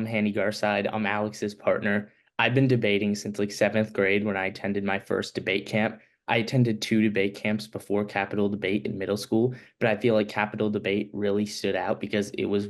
Hani Garside. I'm Alex's partner. I've been debating since like seventh grade when I attended my first debate camp. I attended two debate camps before Capital Debate in middle school, but I feel like Capital Debate really stood out because it was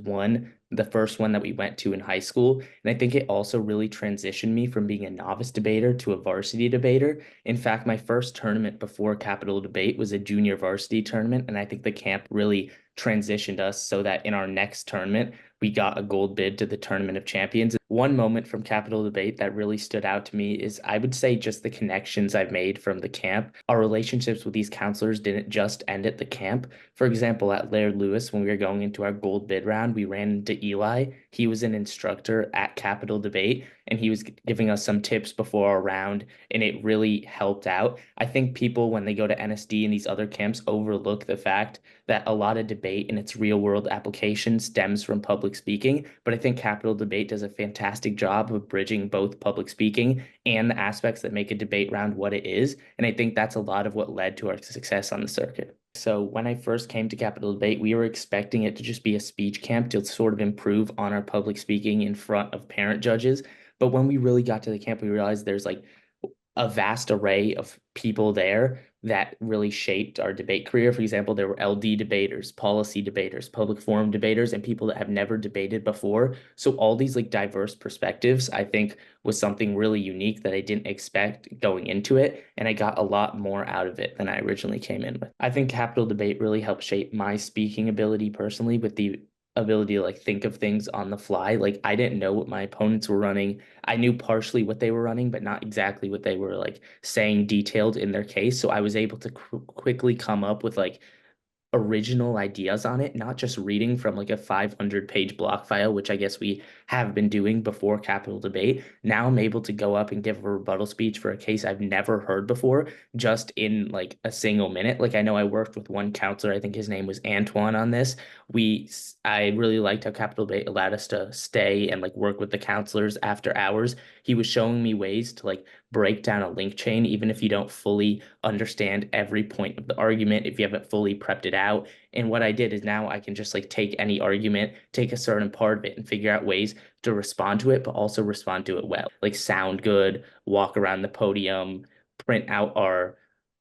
the first one that we went to in high school. And I think it also really transitioned me from being a novice debater to a varsity debater. In fact, my first tournament before Capital Debate was a junior varsity tournament, and I think the camp really transitioned us so that in our next tournament, we got a gold bid to the Tournament of Champions. One moment from Capital Debate that really stood out to me is I would say just the connections I've made from the camp. Our relationships with these counselors didn't just end at the camp. For example, at Laird Lewis, when we were going into our gold bid round, we ran into Eli. He was an instructor at Capital Debate, and he was giving us some tips before our round, and it really helped out. I think people, when they go to NSD and these other camps, overlook the fact that a lot of debate in its real world application stems from public speaking. But I think Capital Debate does a fantastic job of bridging both public speaking and the aspects that make a debate round what it is. And I think that's a lot of what led to our success on the circuit. So when I first came to Capital Debate, we were expecting it to just be a speech camp to sort of improve on our public speaking in front of parent judges. But when we really got to the camp, we realized there's like a vast array of people there that really shaped our debate career. For example, there were LD debaters, policy debaters, public forum debaters, and people that have never debated before. So all these like diverse perspectives, I think, was something really unique that I didn't expect going into it, and I got a lot more out of it than I originally came in with. I think Capital Debate really helped shape my speaking ability personally with the ability to like think of things on the fly. Like I didn't know what my opponents were running. I knew partially what they were running, but not exactly what they were like saying detailed in their case. So I was able to quickly come up with like original ideas on it, not just reading from like a 500-page block file, which I guess we have been doing before Capital Debate. Now I'm able to go up and give a rebuttal speech for a case I've never heard before, just in like a single minute. Like I know I worked with one counselor, I think his name was Antoine on this. I really liked how Capital Debate allowed us to stay and like work with the counselors after hours. He was showing me ways to like break down a link chain, even if you don't fully understand every point of the argument, if you haven't fully prepped it out. And what I did is now I can just like take any argument, take a certain part of it, and figure out ways to respond to it, but also respond to it well. Like sound good, walk around the podium, print out our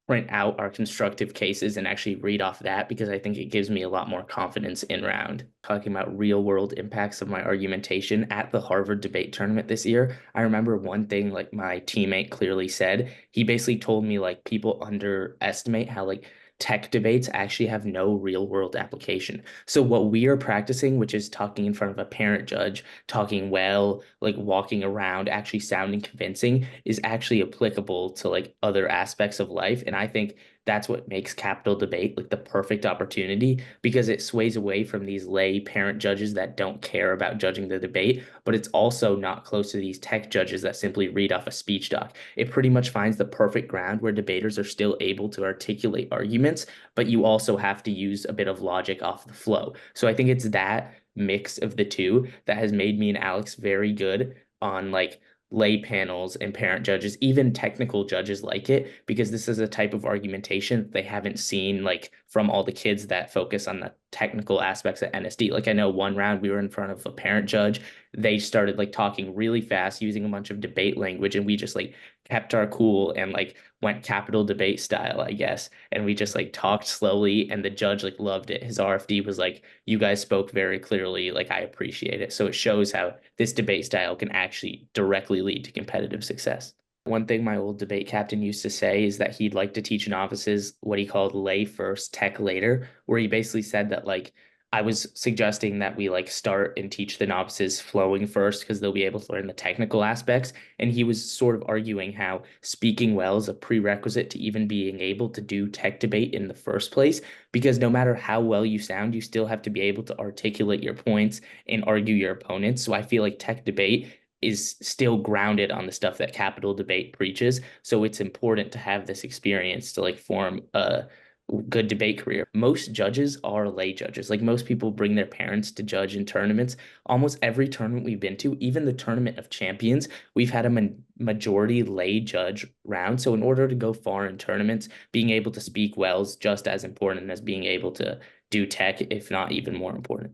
print out our constructive cases and actually read off that because I think it gives me a lot more confidence in round. Talking about real world impacts of my argumentation at the Harvard debate tournament this year, I remember one thing like my teammate clearly said. He basically told me like people underestimate how like tech debates actually have no real world application. So what we are practicing, which is talking in front of a parent judge, talking well, like walking around, actually sounding convincing, is actually applicable to like other aspects of life. And I think that's what makes Capital Debate like the perfect opportunity because it sways away from these lay parent judges that don't care about judging the debate, but it's also not close to these tech judges that simply read off a speech doc. It pretty much finds the perfect ground where debaters are still able to articulate arguments, but you also have to use a bit of logic off the flow. So I think it's that mix of the two that has made me and Alex very good on like lay panels and parent judges, even technical judges like it, because this is a type of argumentation they haven't seen like from all the kids that focus on the technical aspects at NSD. Like I know one round we were in front of a parent judge. They started like talking really fast using a bunch of debate language, and we just like kept our cool and like went Capital Debate style, I guess. And we just like talked slowly, and the judge like loved it. His RFD was like, you guys spoke very clearly, like I appreciate it. So it shows how this debate style can actually directly lead to competitive success. One thing my old debate captain used to say is that he'd like to teach novices what he called lay first, tech later, where he basically said that like I was suggesting that we like start and teach the novices flowing first because they'll be able to learn the technical aspects. And he was sort of arguing how speaking well is a prerequisite to even being able to do tech debate in the first place. Because no matter how well you sound, you still have to be able to articulate your points and argue your opponents. So I feel like tech debate is still grounded on the stuff that Capital Debate preaches. So it's important to have this experience to like form a good debate career. Most judges are lay judges. Like most people bring their parents to judge in tournaments. Almost every tournament we've been to, even the Tournament of Champions, we've had a majority lay judge round. So in order to go far in tournaments, being able to speak well is just as important as being able to do tech, if not even more important.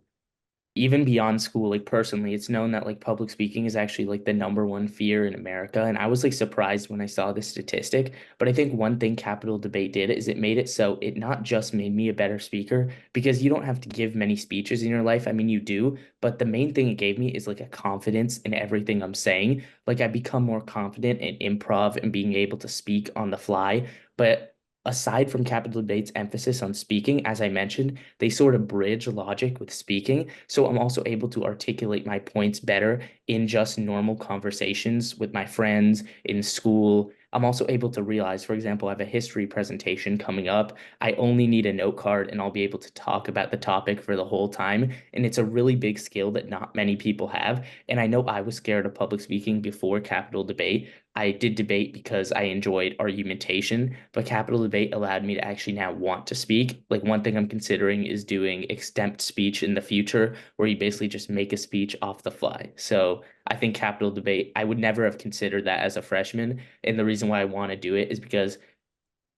even beyond school, like personally, it's known that like public speaking is actually like the number one fear in America. And I was like surprised when I saw this statistic. But I think one thing Capital Debate did is it made it so it not just made me a better speaker, because you don't have to give many speeches in your life. I mean, you do, but the main thing it gave me is like a confidence in everything I'm saying. Like I become more confident in improv and being able to speak on the fly. But aside from Capital Debate's emphasis on speaking, as I mentioned, they sort of bridge logic with speaking. So I'm also able to articulate my points better in just normal conversations with my friends in school. I'm also able to realize, for example, I have a history presentation coming up. I only need a note card and I'll be able to talk about the topic for the whole time. And it's a really big skill that not many people have. And I know I was scared of public speaking before Capital Debate. I did debate because I enjoyed argumentation, but Capital Debate allowed me to actually now want to speak. Like one thing I'm considering is doing extemp speech in the future, where you basically just make a speech off the fly. So I think Capital Debate, I would never have considered that as a freshman. And the reason why I want to do it is because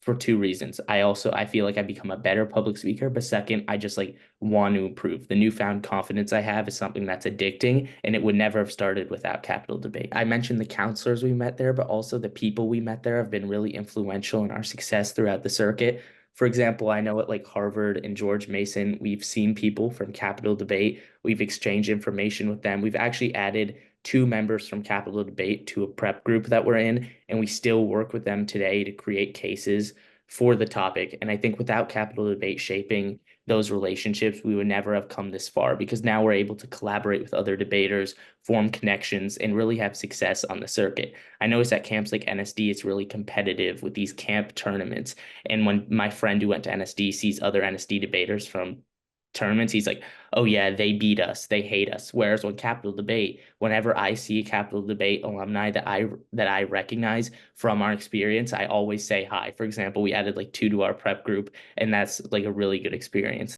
for two reasons. I feel like I become a better public speaker, but second, I just like want to improve. The newfound confidence I have is something that's addicting, and it would never have started without Capital Debate. I mentioned the counselors we met there, but also the people we met there have been really influential in our success throughout the circuit. For example, I know at like Harvard and George Mason, we've seen people from Capital Debate. We've exchanged information with them. We've actually added two members from Capital Debate to a prep group that we're in, and we still work with them today to create cases for the topic. And I think without Capital Debate shaping those relationships, we would never have come this far, because now we're able to collaborate with other debaters, form connections, and really have success on the circuit. I noticed at camps like NSD, it's really competitive with these camp tournaments. And when my friend who went to NSD sees other NSD debaters from tournaments, he's like, oh yeah, they beat us, they hate us. Whereas when Capital Debate, whenever I see Capital Debate alumni that I recognize from our experience, I always say hi. For example, we added like two to our prep group, and that's like a really good experience.